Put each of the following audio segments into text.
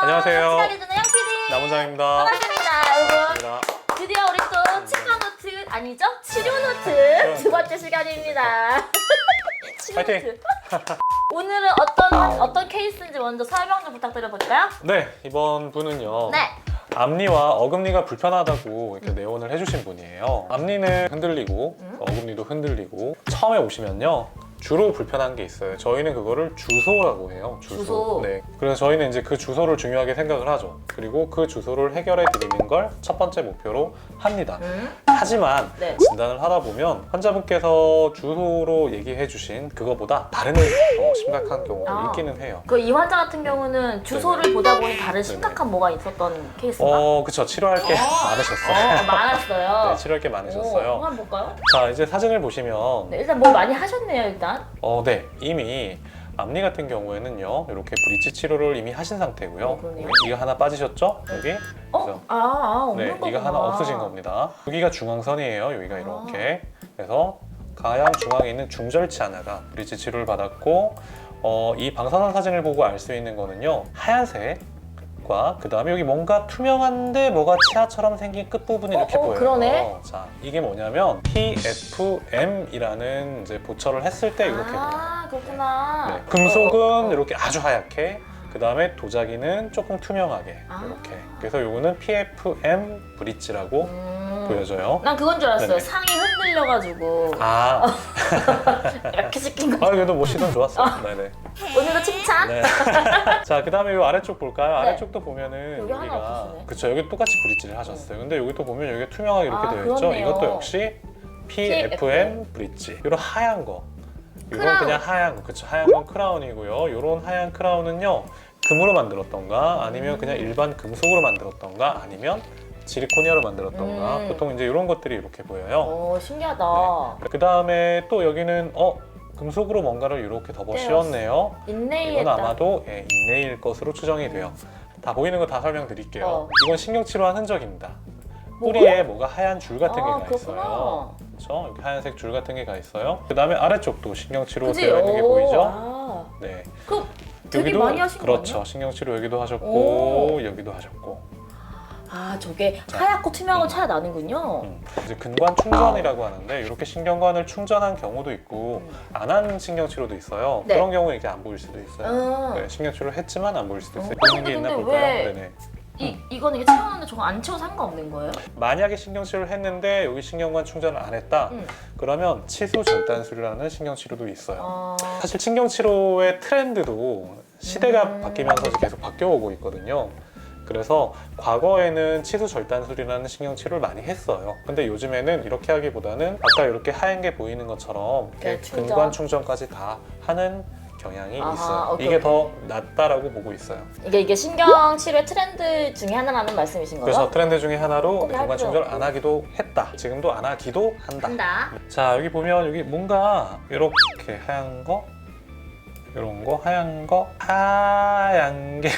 안녕하세요. 시간해주는 양PD 남원장입니다. 반갑습니다, 여러분. 반갑습니다. 드디어 우리 또 치과 노트 아니죠? 치료 노트 두 번째 시간입니다. 치료 파이팅! 노트. 오늘은 어떤 케이스인지 먼저 설명 좀 부탁드려볼까요? 네, 이번 분은요. 네. 앞니와 어금니가 불편하다고 이렇게 내원을 해주신 분이에요. 앞니는 흔들리고 어금니도 흔들리고 처음에 오시면요. 주로 불편한 게 있어요. 저희는 그거를 주소라고 해요. 주소. 네. 그래서 저희는 이제 그 주소를 중요하게 생각을 하죠. 그리고 그 주소를 해결해 드리는 걸 첫 번째 목표로 합니다. 하지만 네. 진단을 하다 보면 환자분께서 주소로 얘기해 주신 그거보다 다른 더 심각한 경우도 있기는 해요. 그 이 환자 같은 경우는 주소를 보다 보니 다른 심각한 뭐가 있었던 케이스인가? 그쵸. 치료할 게 많으셨어요. 많았어요. 네, 치료할 게 많으셨어요. 한번 볼까요? 자, 이제 사진을 보시면 네, 일단 뭘 많이 하셨네요, 일단. 네. 이미 앞니 같은 경우에는요. 이렇게 브릿지 치료를 이미 하신 상태고요. 그러네요. 이가 하나 빠지셨죠? 여기. 그래서 없는 네, 거구나. 이가 하나 없어진 겁니다. 여기가 중앙선이에요. 여기가 이렇게. 그래서 가양 중앙에 있는 중절치 하나가 브릿지 치료를 받았고 이 방사선 사진을 보고 알 수 있는 거는요. 하얀색과 그 다음에 여기 뭔가 투명한데 뭐가 치아처럼 생긴 끝부분이 이렇게 보여요. 그러네. 자, 이게 뭐냐면 PFM이라는 이제 보철을 했을 때 이렇게 돼요. 그렇구나. 네, 금속은 이렇게 아주 하얗게, 그 다음에 도자기는 조금 투명하게 이렇게. 그래서 요거는 PFM 브릿지라고 보여져요. 난 그건 줄 알았어요. 네네. 상이 흔들려가지고 이렇게 시킨 거. 그래도 뭐 시선 좋았어요. 네네. 오늘도 칭찬. 네. 자, 그 다음에 요 아래쪽 볼까요? 네. 아래쪽도 보면은 여기 하나 없으시네. 그쵸, 여기 똑같이 브릿지를 하셨어요. 근데 여기 또 보면 여기 투명하게 이렇게 되어 있죠. 그렇네요. 이것도 역시 PFM 브릿지. 이런 하얀 거. 이건 크라운. 그냥 하얀 거. 그쵸, 하얀 건 크라운이고요. 요런 하얀 크라운은요, 금으로 만들었던가 아니면 그냥 일반 금속으로 만들었던가 아니면 실리코니아로 만들었던가 보통 이제 이런 것들이 이렇게 보여요. 신기하다. 그 다음에 또 여기는 금속으로 뭔가를 이렇게 덮어 씌웠네요. 인네일했다. 이건 아마도 인네일 것으로 추정이 돼요. 다 보이는 거 다 설명드릴게요. 이건 신경치료한 흔적입니다. 뿌리에 뭐가 하얀 줄 같은 게 가 있어요. 그렇죠? 여기 하얀색 줄 같은 게 가 있어요. 그 다음에 아래쪽도 신경치료 되어 있는 게 보이죠? 네. 되게 여기도 많이 하신 거 그렇죠. 아니에요? 신경치료 여기도 하셨고 여기도 하셨고. 저게 하얗고 투명하고 차이 나는군요. 이제 근관 충전이라고 하는데 이렇게 신경관을 충전한 경우도 있고 안 한 신경치료도 있어요. 네. 그런 경우는 이렇게 안 보일 수도 있어요. 네, 신경치료를 했지만 안 보일 수도 있어요. 보이는 게 있나 근데 볼까요? 왜 네네. 이거는 이게 채우는데 저거 안 채워 상관없는 거예요? 만약에 신경치료를 했는데 여기 신경관 충전을 안 했다. 그러면 치수 절단술이라는 신경치료도 있어요. 사실 신경치료의 트렌드도 시대가 바뀌면서 계속 바뀌어오고 있거든요. 그래서 과거에는 치수 절단술이라는 신경치료를 많이 했어요. 근데 요즘에는 이렇게 하기보다는 아까 이렇게 하얀 게 보이는 것처럼 이렇게 근관 충전까지 다 하는 경향이 있어요. 이게 더 낫다라고 보고 있어요. 이게 신경 치료의 트렌드 중에 하나라는 말씀이신 거죠? 그래서 트렌드 중에 하나로 꼭 근관 하죠. 충전을 안 하기도 했다. 지금도 안 하기도 한다. 자, 여기 보면 여기 뭔가 이렇게 하얀 거, 이런 거, 하얀 게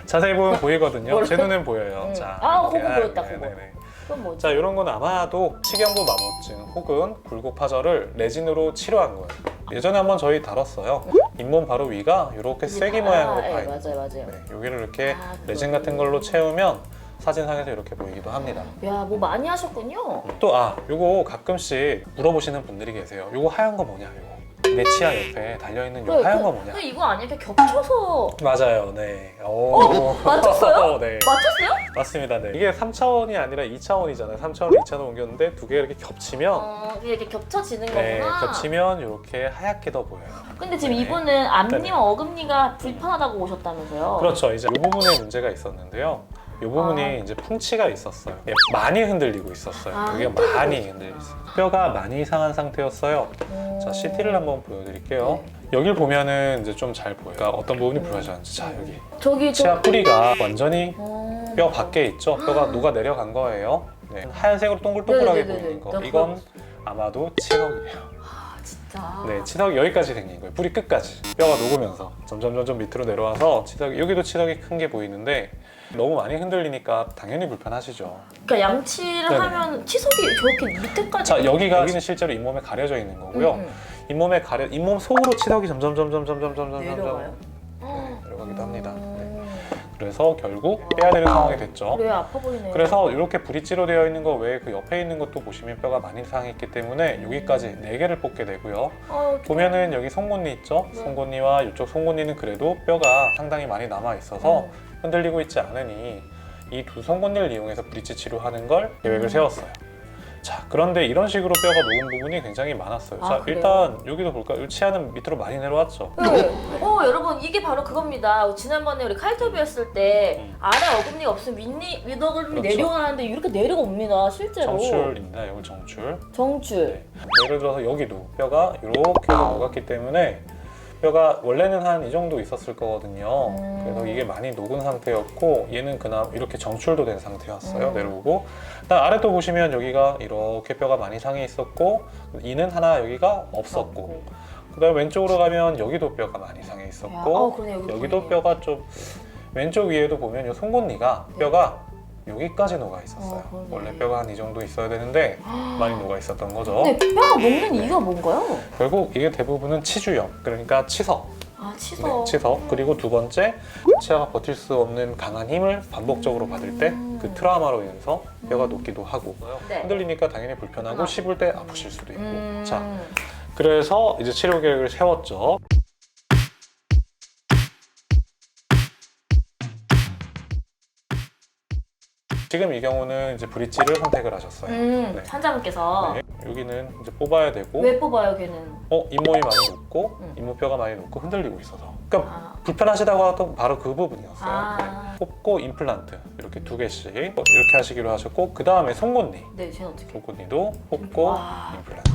자세히 보면 보이거든요. 제 눈엔 보여요. 자, 그거 이렇게 보였다, 하얀 거. 그거. 네네. 그건 뭐지? 자, 이런 건 아마도 식염부 마모증 혹은 굴곡파절을 레진으로 치료한 거예요. 예전에 한번 저희 다뤘어요. 잇몸 바로 위가 이렇게 쐐기 모양으로 가 있는 거예요. 맞아요. 네, 여기를 이렇게 레진 같은 걸로 채우면 사진상에서 이렇게 보이기도 합니다. 야, 뭐 많이 하셨군요. 또 요거 가끔씩 물어보시는 분들이 계세요. 요거 하얀 거 뭐냐, 요거. 내 치아 옆에 달려있는 요 하얀 거 뭐냐. 근데 이거 아니야? 이렇게 겹쳐서 맞아요, 네. 맞췄어요? 네. 맞췄어요? 맞습니다, 네. 이게 3차원이 아니라 2차원이잖아요. 3차원을 2차원으로 옮겼는데 두 개가 이렇게 겹치면 이렇게 겹쳐지는 네, 거구나. 겹치면 이렇게 하얗게 더 보여요. 근데 지금 네. 이분은 앞니와 네네. 어금니가 불편하다고 오셨다면서요? 그렇죠. 이제 이 부분에 문제가 있었는데요. 이 부분이 이제 풍치가 있었어요. 많이 흔들리고 있었어요. 여기가 많이 흔들리고 있어요. 뼈가 많이 이상한 상태였어요. 자, CT를 한번 보여드릴게요. 여길 보면은 이제 좀 잘 보여요. 그러니까 어떤 부분이 불편하셨는지. 자, 여기 저기 치아 뿌리가 완전히 뼈 밖에 있죠. 뼈가 녹아 내려간 거예요. 네. 하얀색으로 동글동글하게 네네네네. 보이는 거. 이건 아마도 치석이에요. 진짜. 네, 치석이 여기까지 생긴 거예요. 뿌리 끝까지. 뼈가 녹으면서 점점 밑으로 내려와서 치석이, 여기도 치석이 큰 게 보이는데 너무 많이 흔들리니까 당연히 불편하시죠. 그러니까 양치를 네네. 하면 치석이 저렇게 밑에까지. 자, 여기는 실제로 잇몸에 가려져 있는 거고요. 잇몸 속으로 치석이 점점 내려가요? 네, 내려가기도 합니다. 네. 그래서 결국 빼야 되는 상황이 됐죠. 그래 아파 보이네요. 그래서 이렇게 브릿지로 되어 있는 거 외에 그 옆에 있는 것도 보시면 뼈가 많이 상했기 때문에 여기까지 4개를 뽑게 되고요. 보면은 여기 송곳니 있죠? 네. 송곳니와 이쪽 송곳니는 그래도 뼈가 상당히 많이 남아 있어서 흔들리고 있지 않으니 이 두 송곳니를 이용해서 브릿지 치료하는 걸 계획을 세웠어요. 자, 그런데 이런 식으로 뼈가 녹은 부분이 굉장히 많았어요. 자, 그래요? 일단 여기도 볼까요? 치아는 밑으로 많이 내려왔죠? 네. 여러분 이게 바로 그겁니다. 지난번에 우리 칼톱이 했을 때 아래 어금니가 없으면 윗어금니 그렇죠. 내려가는데 이렇게 내려옵니다. 실제로. 정출입니다. 이건 정출. 정출. 네. 예를 들어서 여기도 뼈가 이렇게 녹았기 때문에 뼈가 원래는 한 이 정도 있었을 거거든요. 그래서 이게 많이 녹은 상태였고 얘는 그나마 이렇게 정출도 된 상태였어요. 내려오고 그다음 아래도 보시면 여기가 이렇게 뼈가 많이 상해 있었고 이는 하나 여기가 없었고 그다음 왼쪽으로 가면 여기도 뼈가 많이 상해 있었고 그러네, 여기도 보이네요. 뼈가 좀 왼쪽 위에도 보면 이 송곳니가 뼈가 여기까지 녹아 있었어요. 그러네. 원래 뼈가 한 이 정도 있어야 되는데 많이 녹아 있었던 거죠. 근데 뼈가 녹는 이유가 뭔가요? 결국 이게 대부분은 치주염, 그러니까 치석. 치석. 네, 치석. 그리고 두 번째, 치아가 버틸 수 없는 강한 힘을 반복적으로 받을 때 그 트라우마로 인해서 뼈가 녹기도 하고 네. 흔들리니까 당연히 불편하고 씹을 때 아프실 수도 있고. 자, 자. 그래서 이제 치료 계획을 세웠죠. 지금 이 경우는 이제 브릿지를 선택을 하셨어요. 네. 환자분께서 네, 여기는 이제 뽑아야 되고 왜 뽑아요, 걔는? 잇몸이 많이 높고 잇몸뼈가 많이 높고 흔들리고 있어서 그러니까 불편하시다고 하던 바로 그 부분이었어요. 네. 뽑고 임플란트 이렇게 2개씩 이렇게 하시기로 하셨고 그 다음에 송곳니 네, 쟤는 어떻게? 송곳니도 뽑고 와. 임플란트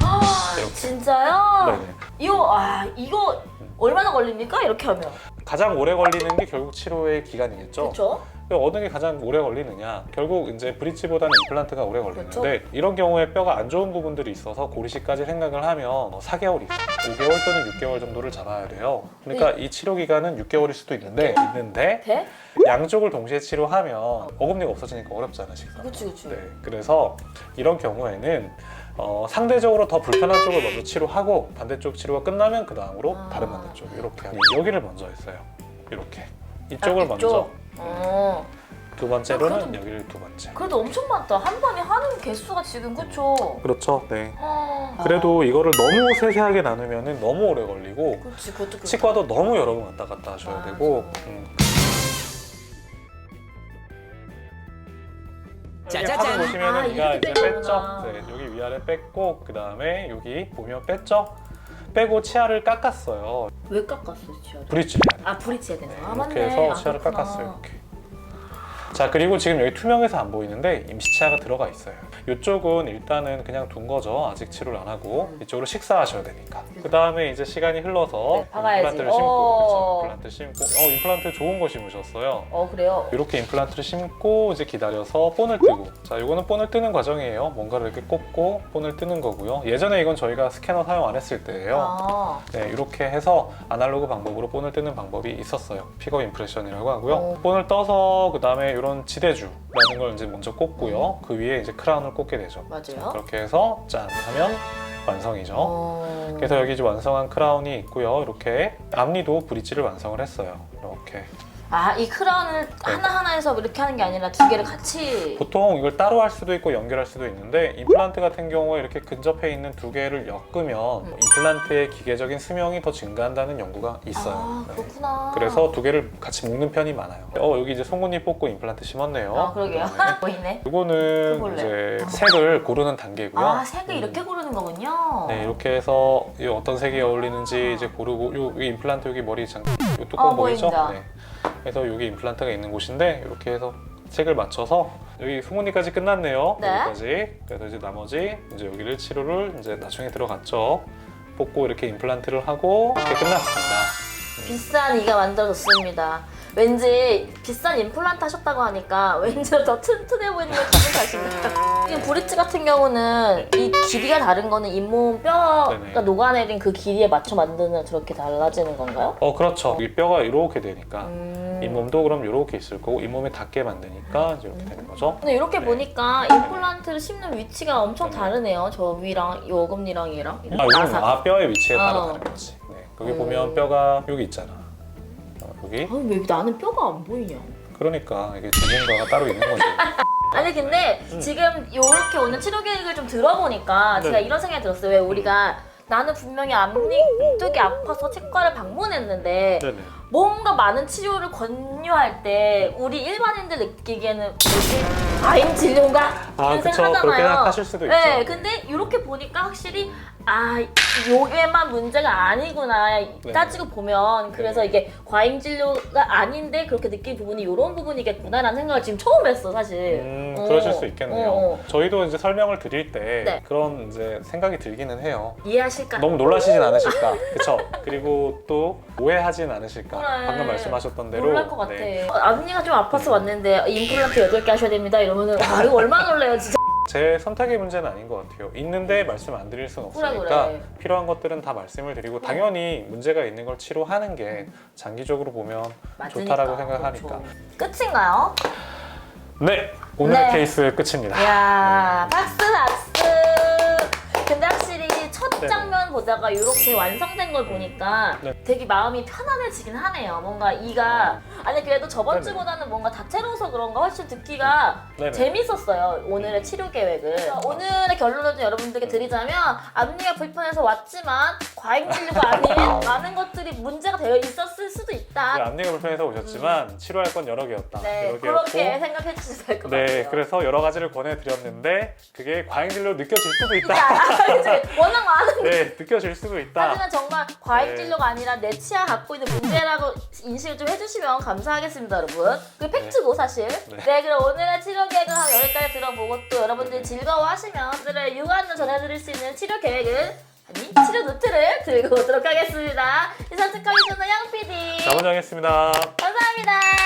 이렇게. 진짜요? 네네. 이거 얼마나 걸립니까? 이렇게 하면. 가장 오래 걸리는 게 결국 치료의 기간이겠죠. 그렇죠? 어느 게 가장 오래 걸리느냐? 결국 이제 브릿지보다는 임플란트가 오래 걸리는데 이런 경우에 뼈가 안 좋은 부분들이 있어서 고리시까지 생각을 하면 4개월 이상, 5개월 또는 6개월 정도를 잡아야 돼요. 그러니까 이 치료 기간은 6개월일 수도 있는데 돼? 양쪽을 동시에 치료하면 어금니가 없어지니까 어렵잖아, 식사. 그치. 네, 그래서 이런 경우에는 상대적으로 더 불편한 쪽을 먼저 치료하고 반대쪽 치료가 끝나면 그 다음으로 다른 반대쪽 이렇게 여기를 먼저 했어요. 이렇게 이쪽을 먼저. 두 번째로는 여기를 두 번째. 그래도 엄청 많다. 한 번에 하는 개수가 지금 그쵸? 그렇죠. 네. 그래도 이거를 너무 세세하게 나누면 너무 오래 걸리고 그렇지, 그것도 그렇다. 치과도 너무 여러 번 왔다 갔다 하셔야 맞아. 되고. 짜자잔. 여기 보시면은 이가 이렇게 이제 뺀 뺐죠. 거구나. 네, 여기 위아래 뺐고 그 다음에 여기 보면 뺐죠. 빼고 치아를 깎았어요. 왜 깎았어, 치아를? 브릿지 해야 돼. 브릿지 해야 되나? 네, 맞네. 이렇게 해서 치아를 그렇구나. 깎았어요. 이렇게. 자, 그리고 지금 여기 투명해서 안 보이는데 임시치아가 들어가 있어요. 이쪽은 일단은 그냥 둔 거죠. 아직 치료를 안 하고 이쪽으로 식사하셔야 되니까. 그 다음에 이제 시간이 흘러서 네, 박아야지. 임플란트를 심고, 그렇죠. 임플란트 심고, 임플란트 좋은 거 심으셨어요. 그래요? 이렇게 임플란트를 심고 이제 기다려서 본을 뜨고, 자, 이거는 본을 뜨는 과정이에요. 뭔가를 이렇게 꼽고 본을 뜨는 거고요. 예전에 이건 저희가 스캐너 사용 안 했을 때예요. 네, 이렇게 해서 아날로그 방법으로 본을 뜨는 방법이 있었어요. 픽업 임프레션이라고 하고요. 본을 떠서 그 다음에 이런 지대주라는 걸 이제 먼저 꼽고요. 그 위에 이제 크라운을 꽂게 되죠. 맞아요. 그렇게 해서 짠 하면 완성이죠. 그래서 여기 이제 완성한 크라운이 있고요. 이렇게 앞니도 브릿지를 완성을 했어요. 이렇게. 이 크라운을 하나하나에서 이렇게 하는 게 아니라 두 개를 같이. 보통 이걸 따로 할 수도 있고 연결할 수도 있는데 임플란트 같은 경우에 이렇게 근접해 있는 두 개를 엮으면 임플란트의 기계적인 수명이 더 증가한다는 연구가 있어요. 네. 그렇구나. 그래서 두 개를 같이 묶는 편이 많아요. 여기 이제 송곳니 뽑고 임플란트 심었네요. 그러게요. 그다음에 보이네. 이거는 해볼래. 이제 색을 고르는 단계고요. 색을 이렇게 고르는 거군요. 네, 이렇게 해서 이 어떤 색이 어울리는지 이제 고르고 이 임플란트 여기 머리 이 뚜껑 보이죠? 보인다. 네. 그래서 여기 임플란트가 있는 곳인데 이렇게 해서 색을 맞춰서 여기 송곳니까지 끝났네요. 네. 여기까지. 그래서 이제 나머지 이제 여기를 치료를 이제 나중에 들어갔죠. 뽑고 이렇게 임플란트를 하고 이렇게 끝났습니다. 비싼 이가 만들어졌습니다. 왠지 비싼 임플란트 하셨다고 하니까 왠지 더 튼튼해 보이는 걸 기분 탓입니다. 지금 브릿지 같은 경우는 이 길이가 다른 거는 잇몸 뼈가 네네. 녹아내린 그 길이에 맞춰 만드는 저렇게 달라지는 건가요? 그렇죠. 이 뼈가 이렇게 되니까 잇몸도 그럼 이렇게 있을 거고 잇몸에 닿게 만드니까 이제 이렇게 되는 거죠. 근데 이렇게 네. 보니까 임플란트를 심는 위치가 엄청 다르네요. 저 위랑 이 어금니랑 얘랑. 이건 뼈의 위치에 따라 어. 다른 거지. 네. 거기 보면 뼈가 여기 있잖아. 여기. 왜 나는 뼈가 안 보이냐? 그러니까 이게 전문가가 따로 있는 거죠. 아니 근데 지금 이렇게 오늘 치료 계획을 좀 들어보니까 제가 네. 이런 생각이 들었어요. 왜 우리가 나는 분명히 앞니 쪽이 아파서 치과를 방문했는데 네네. 뭔가 많은 치료를 권유할 때 우리 일반인들 느끼기에는 뭐지? 과잉 진료인가? 아, 이런 그쵸. 생각하잖아요. 그렇게 생각하실 수도 있죠. 네, 근데 이렇게 보니까 확실히 요게만 문제가 아니구나 따지고 보면 그래서 네. 이게 과잉 진료가 아닌데 그렇게 느낀 부분이 이런 부분이겠구나라는 생각을 지금 처음 했어 사실. 그러실 수 있겠네요. 어. 저희도 이제 설명을 드릴 때 네. 그런 이제 생각이 들기는 해요. 이해하실까? 너무 놀라시진 않으실까? 그쵸? 그리고 또 오해하진 않으실까? 그래. 방금 말씀하셨던 대로 놀랄 것 같아. 네. 앞니가 좀 아파서 왔는데 임플란트 8개 하셔야 됩니다 이러면은 아 이거 얼마나 놀래요 진짜. 제 선택의 문제는 아닌 것 같아요. 있는데 말씀 안 드릴 수는 그래, 없으니까 그래. 필요한 것들은 다 말씀을 드리고 당연히 문제가 있는 걸 치료하는 게 장기적으로 보면 맞으니까. 좋다라고 생각하니까. 그렇죠. 끝인가요? 네! 오늘의 네. 케이스 끝입니다. 이야 박수 박수. 근데 확실히 첫 네네. 장면 보다가 이렇게 완성된 걸 보니까 네. 되게 마음이 편안해지긴 하네요. 뭔가 이가 아니 그래도 저번 네네. 주보다는 뭔가 다채로워서 그런가 훨씬 듣기가 네네. 재밌었어요. 오늘의 치료 계획을. 오늘의 결론을 좀 여러분들께 드리자면 앞니가 불편해서 왔지만 과잉 진료가 아닌 많은 것들이 문제가 되어 있었을 수도 있다. 앞니가 불편해서 오셨지만 치료할 건 여러 개였다. 네, 여러 그렇게 개였고 생각해 주셔도 될 것 네, 같아요. 그래서 여러 가지를 권해드렸는데 그게 과잉진료로 느껴질 수도 있다. 그치? 워낙 많은 네, 느껴질 수도 있다. 하지만 정말 과잉 네. 진료가 아니라 내 치아 갖고 있는 문제라고 인식을 좀 해주시면 감사하겠습니다, 여러분. 그게 팩트고 사실. 네, 그럼 오늘의 치료 계획을 한 여기까지 들어보고 또 여러분들이 즐거워하시면 여러분들의 유관을 전해드릴 수 있는 치료 계획을 아니 치료 노트를 들고 오도록 하겠습니다. 이상 특허 유저는 양 PD. 나문정했습니다. 감사합니다.